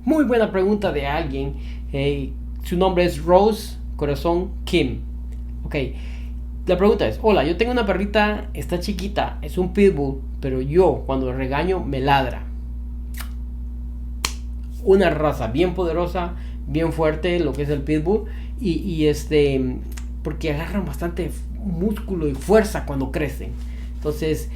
Muy buena pregunta de alguien. Su nombre es Rose Corazón Kim. Ok. La pregunta es, hola, yo tengo una perrita, está chiquita, es un pitbull, pero yo cuando le regaño me ladra. Una raza bien poderosa, bien fuerte, lo que es el pitbull, porque agarran bastante músculo y fuerza cuando crecen. Entonces,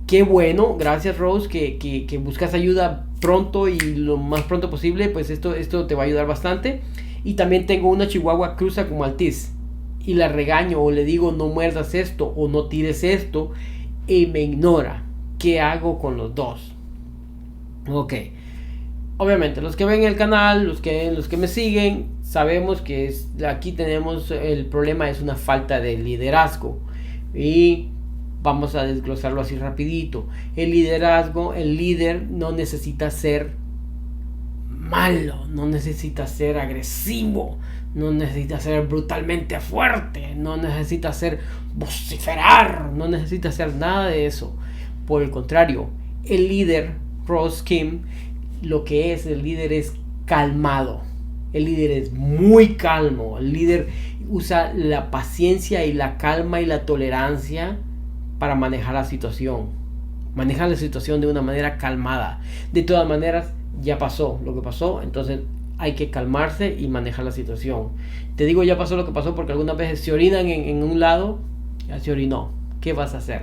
qué bueno, gracias Rose, que buscas ayuda pronto y lo más pronto posible, pues esto te va a ayudar bastante. Y también tengo una chihuahua cruza con maltés y la regaño o le digo no muerdas esto o no tires esto y me ignora. ¿Qué hago con los dos? Ok. Obviamente, los que ven el canal, los que me siguen, sabemos que aquí tenemos el problema, es una falta de liderazgo. Y vamos a desglosarlo así rapidito. El liderazgo, el líder no necesita ser malo, no necesita ser agresivo, no necesita ser brutalmente fuerte, no necesita ser vociferar, no necesita hacer nada de eso. Por el contrario, el líder, Rose Kim, lo que es el líder es calmado. El líder es muy calmo. El líder usa la paciencia y la calma y la tolerancia para manejar la situación. Manejar la situación de una manera calmada. De todas maneras, ya pasó lo que pasó, entonces hay que calmarse y manejar la situación. Te digo ya pasó lo que pasó porque algunas veces se orinan en un lado, ya se orinó. ¿Qué vas a hacer?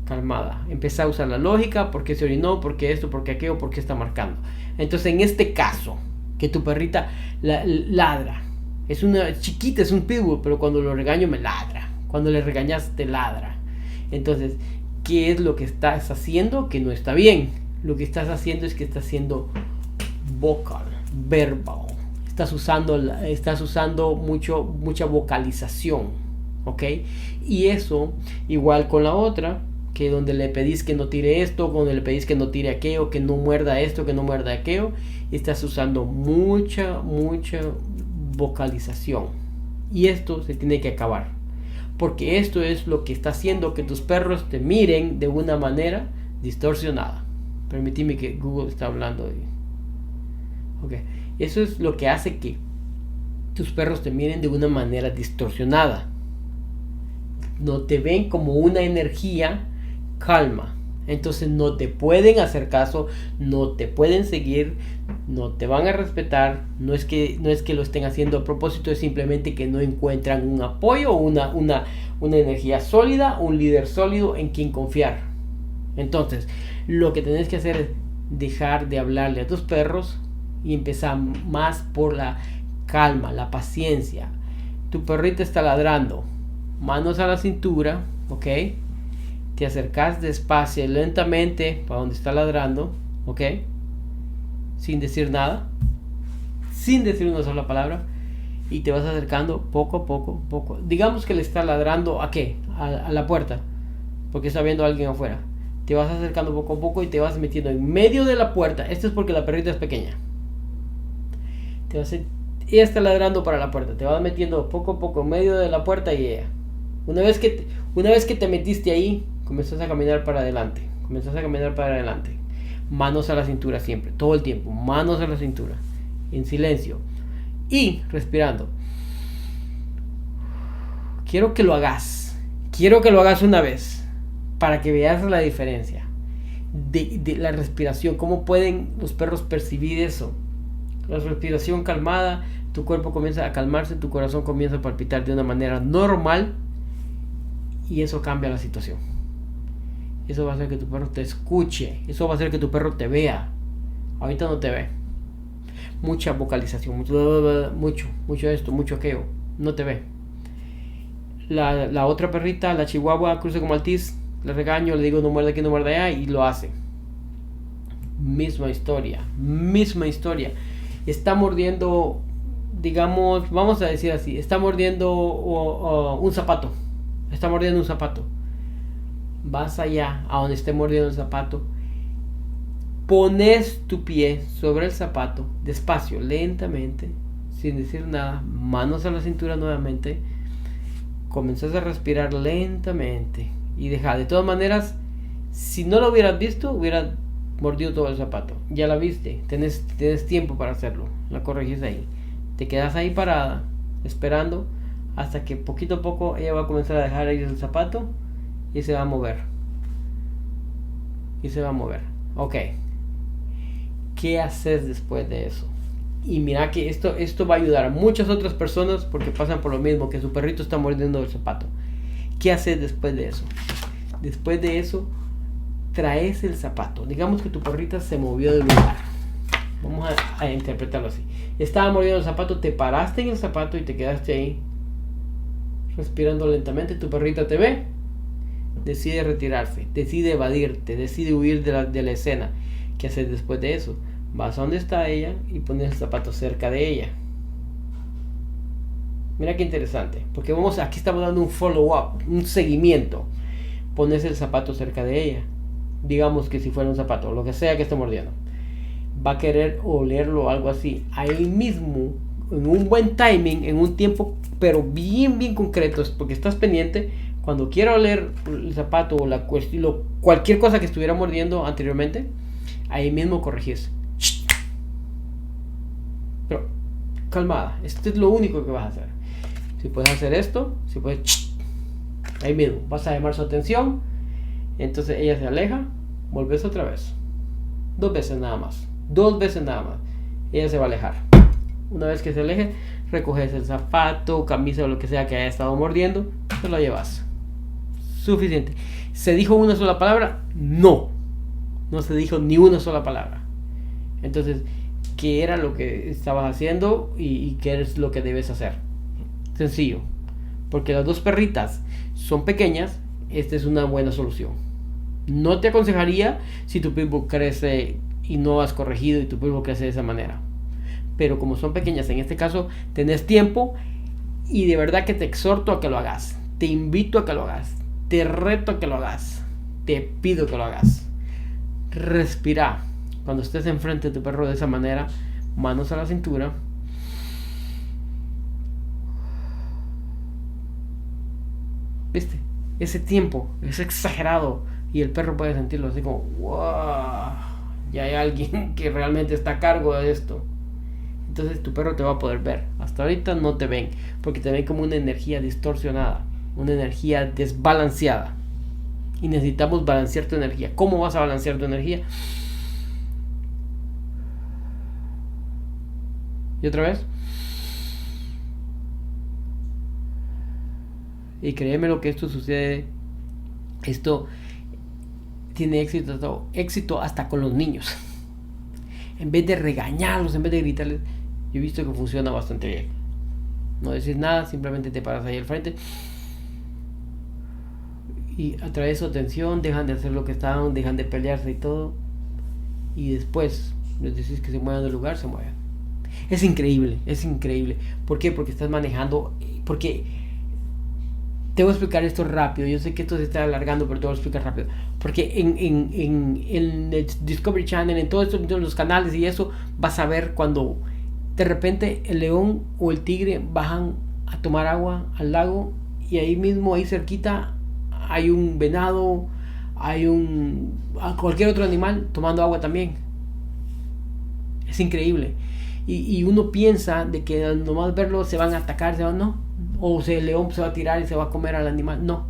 Calmada. Empieza a usar la lógica, por qué se orinó, por qué esto, por qué aquello, por qué está marcando. Entonces en este caso, que tu perrita ladra, es una chiquita, es un pitbull, pero cuando lo regaño me ladra. Cuando le regañas te ladra. Entonces, ¿qué es lo que estás haciendo que no está bien? Lo que estás haciendo es que estás siendo vocal, verbal. Estás usando mucha vocalización, ¿ok? Y eso, igual con la otra, que donde le pedís que no tire esto, donde le pedís que no tire aquello, que no muerda esto, que no muerda aquello, estás usando mucha vocalización. Y esto se tiene que acabar. Porque esto es lo que está haciendo que tus perros te miren de una manera distorsionada. Permitime que Google está hablando. Ok. Eso es lo que hace que tus perros te miren de una manera distorsionada. No te ven como una energía calma. Entonces no te pueden hacer caso, no te pueden seguir, no te van a respetar. No es que lo estén haciendo a propósito, es simplemente que no encuentran un apoyo, una energía sólida, un líder sólido en quien confiar. Entonces, lo que tenés que hacer es dejar de hablarle a tus perros y empezar más por la calma, la paciencia. Tu perrita está ladrando, manos a la cintura, ¿ok? Te acercas despacio, lentamente, para donde está ladrando, ¿ok? Sin decir nada, sin decir una sola palabra, y te vas acercando poco a poco. Digamos que le está ladrando, ¿a qué? A la puerta, porque está viendo a alguien afuera. Te vas acercando poco a poco y te vas metiendo en medio de la puerta. Esto es porque la perrita es pequeña. Ella está ladrando para la puerta. Te vas metiendo poco a poco en medio de la puerta y ella. Una vez que te metiste ahí, comenzás a caminar para adelante. Manos a la cintura siempre, todo el tiempo. Manos a la cintura. En silencio. Y respirando. Quiero que lo hagas una vez. Para que veas la diferencia de la respiración. Cómo pueden los perros percibir eso. La respiración calmada, tu cuerpo comienza a calmarse, tu corazón comienza a palpitar de una manera normal. Y eso cambia la situación. Eso va a hacer que tu perro te escuche. Eso va a hacer que tu perro te vea. Ahorita no te ve. Mucha vocalización. Mucho esto, mucho aquello. No te ve. La otra perrita, la chihuahua, cruza con maltés. Le regaño, le digo no muerda aquí, no muerda allá, y lo hace. Misma historia. Está mordiendo, digamos, vamos a decir así, está mordiendo un zapato. Vas allá, a donde esté mordiendo el zapato. Pones tu pie sobre el zapato, despacio, lentamente, sin decir nada, manos a la cintura nuevamente. Comenzás a respirar lentamente. Y deja, de todas maneras, si no lo hubieras visto, mordió todo el zapato. Ya la viste, tienes tiempo para hacerlo. La corregís ahí. Te quedas ahí parada, esperando hasta que poquito a poco ella va a comenzar a dejar ir el zapato y se va a mover. Ok. ¿Qué haces después de eso? Y mira que esto va a ayudar a muchas otras personas porque pasan por lo mismo, que su perrito está mordiendo el zapato. ¿Qué haces después de eso? Después de eso, traes el zapato. Digamos que tu perrita se movió del lugar. Vamos a interpretarlo así. Estaba mordiendo el zapato, te paraste en el zapato y te quedaste ahí respirando lentamente. Tu perrita te ve, decide retirarse, decide evadirte, decide huir de la escena. ¿Qué haces después de eso? Vas a donde está ella y pones el zapato cerca de ella. Mira qué interesante, porque aquí estamos dando un follow-up, un seguimiento. Pones el zapato cerca de ella. Digamos que si fuera un zapato, lo que sea que esté mordiendo, va a querer olerlo o algo así. Ahí mismo, en un buen timing, en un tiempo, pero bien concreto, porque estás pendiente. Cuando quiera oler el zapato o cualquier cosa que estuviera mordiendo anteriormente, ahí mismo corregís. Pero calmada, esto es lo único que vas a hacer. Si puedes hacer esto, si puedes, ahí mismo vas a llamar su atención. Entonces ella se aleja, volvés otra vez. 2 veces nada más. Ella se va a alejar. Una vez que se aleje, recoges el zapato, camisa o lo que sea que haya estado mordiendo, te lo llevas. Suficiente. ¿Se dijo una sola palabra? No se dijo ni una sola palabra. Entonces, ¿qué era lo que estabas haciendo y qué es lo que debes hacer? Sencillo. Porque las 2 perritas son pequeñas, esta es una buena solución. No te aconsejaría si tu pitbull crece y no has corregido y tu pitbull crece de esa manera. Pero como son pequeñas, en este caso tenés tiempo y de verdad que te exhorto a que lo hagas. Te invito a que lo hagas. Te reto a que lo hagas. Te pido que lo hagas. Respira. Cuando estés enfrente de tu perro de esa manera, manos a la cintura. ¿Viste? Ese tiempo es exagerado y el perro puede sentirlo así como wow, ya hay alguien que realmente está a cargo de esto. Entonces tu perro te va a poder ver. Hasta ahorita no te ven porque te ven como una energía distorsionada, una energía desbalanceada y necesitamos balancear tu energía. ¿Cómo vas a balancear tu energía? Y otra vez. Y créeme lo que esto sucede. Esto tiene éxito hasta con los niños. En vez de regañarlos, en vez de gritarles, yo he visto que funciona bastante bien. No decís nada, simplemente te paras ahí al frente y atraes su atención, dejan de hacer lo que estaban, dejan de pelearse y todo. Y después les decís que se muevan del lugar, se mueven. Es increíble. ¿Por qué? Porque estás manejando. Porque te voy a explicar esto rápido. Yo sé que esto se está alargando, pero te voy a explicar rápido. Porque en el Discovery Channel, en todos los canales y eso, vas a ver cuando de repente el león o el tigre bajan a tomar agua al lago y ahí mismo, ahí cerquita, hay un venado, hay cualquier otro animal tomando agua también. Es increíble. Y uno piensa de que nomás verlo se van a atacar, no. O sea, el león se va a tirar y se va a comer al animal. No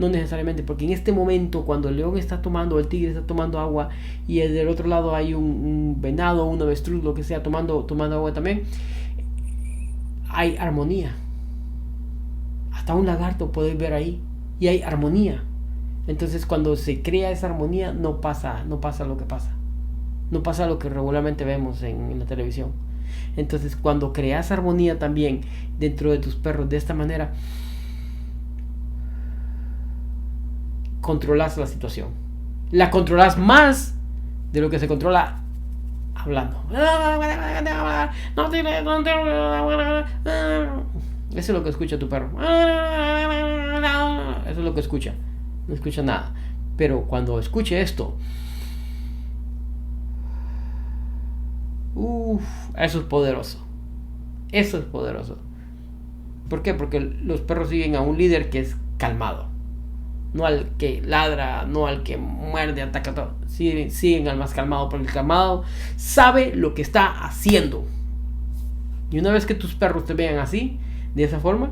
necesariamente, porque en este momento cuando el león está tomando, el tigre está tomando agua y del otro lado hay un venado, un avestruz, lo que sea, tomando agua también, hay armonía. Hasta un lagarto podéis ver ahí y hay armonía. Entonces cuando se crea esa armonía no pasa lo que pasa. No pasa lo que regularmente vemos en la televisión. Entonces cuando creas armonía también dentro de tus perros de esta manera, controlas la situación. La controlas más de lo que se controla hablando. Eso es lo que escucha tu perro. Eso es lo que escucha. No escucha nada. Pero cuando escuche esto, eso es poderoso. ¿Por qué? Porque los perros siguen a un líder que es calmado. no al que ladra, no al que muerde, ataca todo. Siguen al más calmado, porque el calmado sabe lo que está haciendo. Y una vez que tus perros te vean así, de esa forma,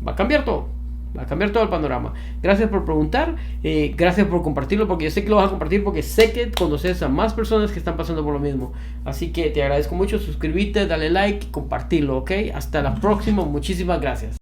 va a cambiar todo. Va a cambiar todo el panorama. Gracias por preguntar. Gracias por compartirlo, porque yo sé que lo vas a compartir, porque sé que conoces a más personas que están pasando por lo mismo. Así que te agradezco mucho. Suscríbete, dale like y compartirlo, ¿ok? Hasta la próxima. Muchísimas gracias.